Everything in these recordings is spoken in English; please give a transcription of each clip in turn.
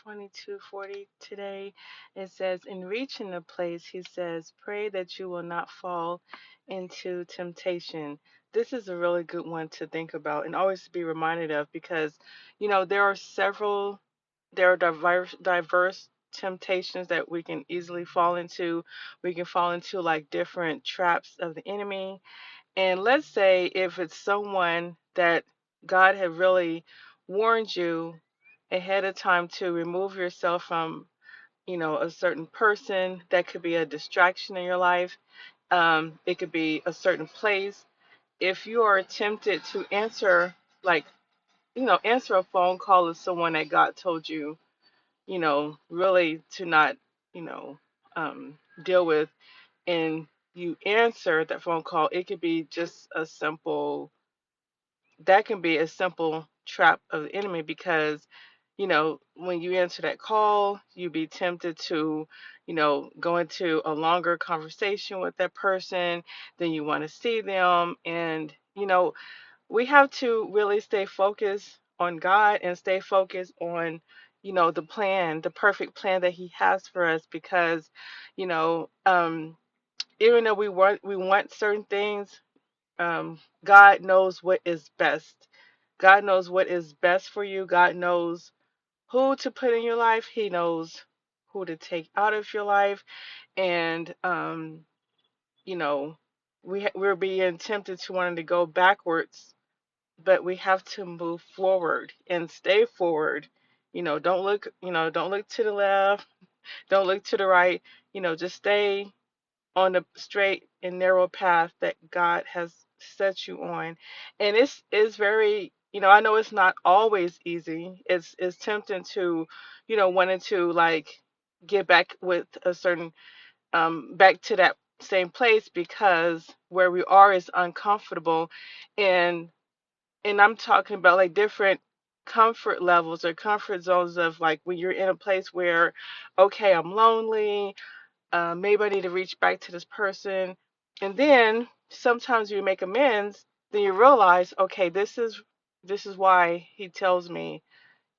22:40 today. It says, in reaching the place, he says, pray that you will not fall into temptation. This is a really good one to think about and always to be reminded of because, there are diverse temptations that we can easily fall into. We can fall into like different traps of the enemy. And let's say if it's someone that God had really warned you ahead of time to remove yourself from, a certain person, that could be a distraction in your life. It could be a certain place. If you are tempted to answer, like, answer a phone call of someone that God told you, really to not, you know, deal with, and you answer that phone call, it could be just a simple, that can be a simple trap of the enemy because, when you answer that call, you be tempted to, go into a longer conversation with that person, then you want to see them. And, we have to really stay focused on God and stay focused on, the plan, the perfect plan that He has for us. Because, you know, um, even though we want certain things, God knows what is best. God knows what is best for you. God knows who to put in your life. He knows who to take out of your life. And you know, we're being tempted to wanting to go backwards, but we have to move forward and stay forward. Don't look to the left, don't look to the right. Just stay on the straight and narrow path that God has set you on. And it's very, I know it's not always easy. It's tempting to, wanting to like get back with a certain back to that same place because where we are is uncomfortable. And I'm talking about like different comfort levels or comfort zones of like when you're in a place where, okay, I'm lonely, maybe I need to reach back to this person. And then sometimes you make amends, then you realize, okay, this is why he tells me,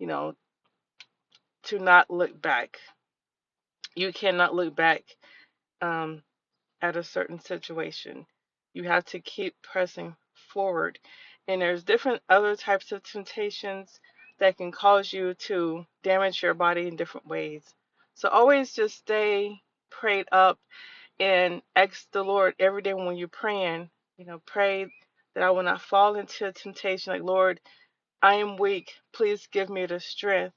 you know, to not look back. You cannot look back um, at a certain situation. You have to keep pressing forward. And there's different other types of temptations that can cause you to damage your body in different ways. So always just stay prayed up and ask the Lord every day when you're praying, pray that I will not fall into temptation. Like, Lord, I am weak. Please give me the strength